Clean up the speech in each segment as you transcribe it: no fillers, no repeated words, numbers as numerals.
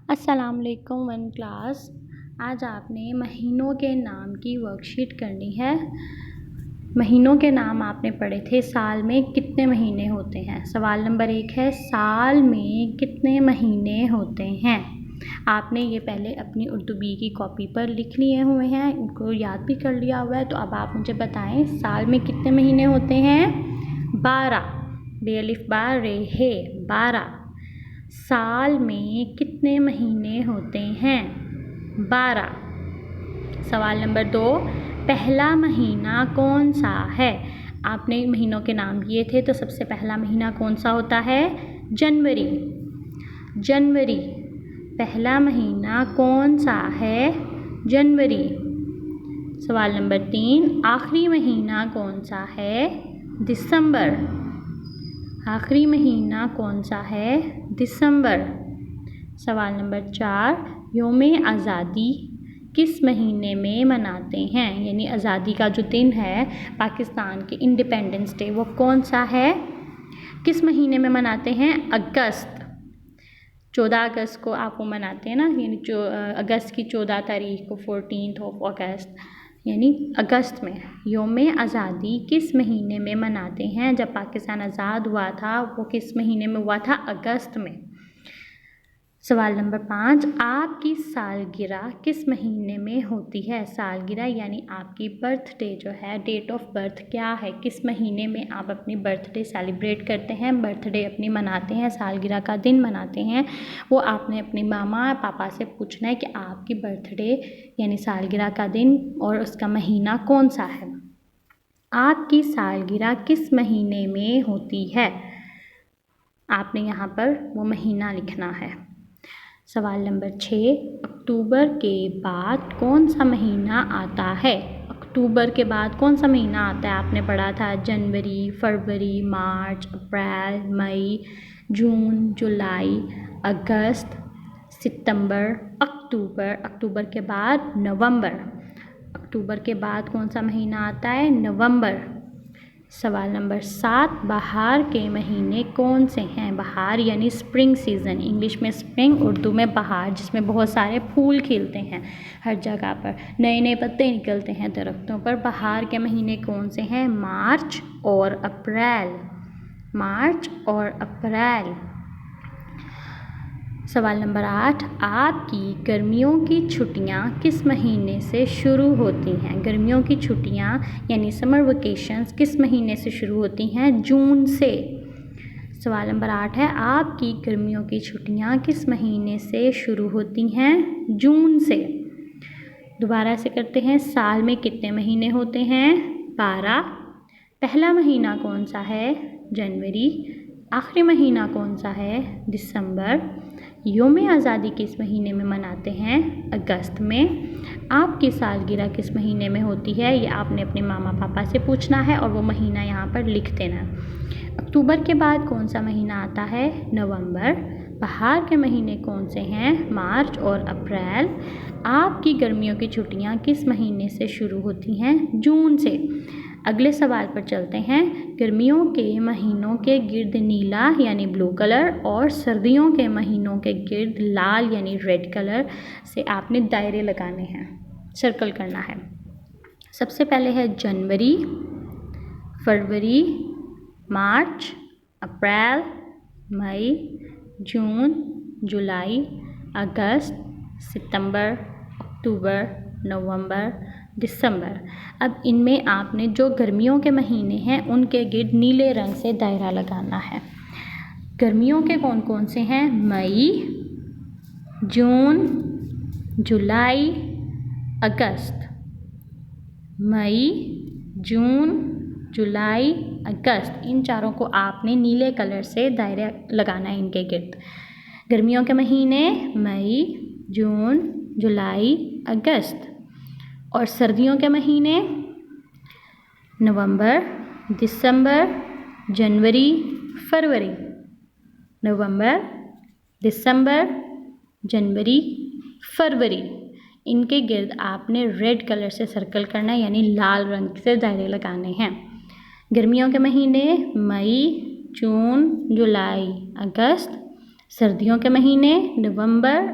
अस्सलाम वालेकुम one class. आज आपने महीनों के नाम की वर्कशीट करनी है। महीनों के नाम आपने पढ़े थे, साल में कितने महीने होते हैं। सवाल नंबर 1 है, साल में कितने महीने होते हैं। आपने ये पहले अपनी उर्दू बी की कॉपी पर लिख लिए हुए हैं, इनको याद भी कर लिया हुआ है। तो अब आप मुझे बताएं, साल में कितने महीने होते हैं। 12, बेअलिफ बा रे हे 12। साल में कितने महीने होते हैं। 12। सवाल नंबर 2, पहला महीना कौन सा है। आपने महीनों के नाम दिए थे, तो सबसे पहला महीना कौन सा होता है। जनवरी। जनवरी पहला महीना कौन सा है। जनवरी। सवाल नंबर 3, आखिरी महीना कौन सा है। दिसंबर। आखिरी महीना कौन सा है। दिसंबर। सवाल नंबर 4, यौम आज़ादी किस महीने में मनाते हैं। यानी आज़ादी का जो दिन है, पाकिस्तान के इंडिपेंडेंस डे, वो कौन सा है, किस महीने में मनाते हैं। अगस्त। 14 अगस्त को आप वो मनाते हैं ना, यानी जो अगस्त की 14 तारीख को 14 अगस्त, यानी अगस्त में। यौम आज़ादी किस महीने में मनाते हैं। जब पाकिस्तान आज़ाद हुआ था, वो किस महीने में हुआ था। अगस्त में। सवाल नंबर 5, आपकी सालगिरह किस महीने में होती है। सालगिरह यानी आपकी बर्थडे जो है, डेट ऑफ बर्थ क्या है, किस महीने में आप अपनी बर्थडे सेलिब्रेट करते हैं, बर्थडे अपनी मनाते हैं, सालगिरह का दिन मनाते हैं। वो आपने अपने मामा पापा से पूछना है कि आपकी बर्थडे यानी सालगिरह का दिन और उसका महीना कौन सा है। आपकी सालगिरह किस महीने में होती है। आपने यहाँ पर वो महीना लिखना है। सवाल नंबर 6, अक्टूबर के बाद कौन सा महीना आता है। अक्टूबर के बाद कौन सा महीना आता है। आपने पढ़ा था जनवरी, फरवरी, मार्च, अप्रैल, मई, जून, जुलाई, अगस्त, सितंबर, अक्टूबर। अक्टूबर के बाद नवंबर। अक्टूबर के बाद कौन सा महीना आता है। नवंबर। सवाल नंबर 7, बहार के महीने कौन से हैं। बहार यानी स्प्रिंग सीज़न, इंग्लिश में स्प्रिंग, उर्दू में बहार, जिसमें बहुत सारे फूल खिलते हैं, हर जगह पर नए नए पत्ते निकलते हैं दरख्तों पर। बहार के महीने कौन से हैं। मार्च और अप्रैल। मार्च और अप्रैल। सवाल नंबर 8, आपकी गर्मियों की छुट्टियां किस महीने से शुरू होती हैं। गर्मियों की छुट्टियां यानी समर वेकेशंस किस महीने से शुरू होती हैं। जून से। सवाल नंबर 8 है, आपकी गर्मियों की छुट्टियां किस महीने से शुरू होती हैं। जून से। दोबारा से करते हैं, साल में कितने महीने होते हैं। 12। पहला महीना कौन सा है। जनवरी। आखिरी महीना कौन सा है। दिसंबर। यौम आज़ादी किस महीने में मनाते हैं। अगस्त में। आपकी सालगिरह किस महीने में होती है, ये आपने अपने मामा पापा से पूछना है और वो महीना यहाँ पर लिख देना है। अक्टूबर के बाद कौन सा महीना आता है। नवंबर। बहार के महीने कौन से हैं। मार्च और अप्रैल। आपकी गर्मियों की छुट्टियाँ किस महीने से शुरू होती हैं। जून से। अगले सवाल पर चलते हैं। गर्मियों के महीनों के गिर्द नीला यानी ब्लू कलर और सर्दियों के महीनों के गिर्द लाल यानी रेड कलर से आपने दायरे लगाने हैं, सर्कल करना है। सबसे पहले है जनवरी, फरवरी, मार्च, अप्रैल, मई, जून, जुलाई, अगस्त, सितंबर, अक्टूबर, नवंबर, दिसंबर। अब इनमें आपने जो गर्मियों के महीने हैं उनके गिर्द नीले रंग से दायरा लगाना है। गर्मियों के कौन कौन से हैं। मई, जून, जुलाई, अगस्त। मई, जून, जुलाई, अगस्त, इन चारों को आपने नीले कलर से दायरा लगाना है इनके गिर्द। गर्मियों के महीने मई, जून, जुलाई, अगस्त। और सर्दियों के महीने नवंबर, दिसंबर, जनवरी, फरवरी। नवंबर, दिसंबर, जनवरी, फरवरी। इनके गिर्द आपने रेड कलर से सर्कल करना है, यानी लाल रंग से दायरे लगाने हैं। गर्मियों के महीने मई, जून, जुलाई, अगस्त। सर्दियों के महीने नवंबर,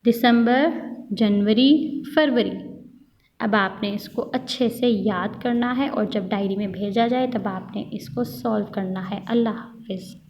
दिसंबर, जनवरी, फरवरी। अब आपने इसको अच्छे से याद करना है और जब डायरी में भेजा जाए तब आपने इसको सॉल्व करना है। अल्लाह हाफ़िज़।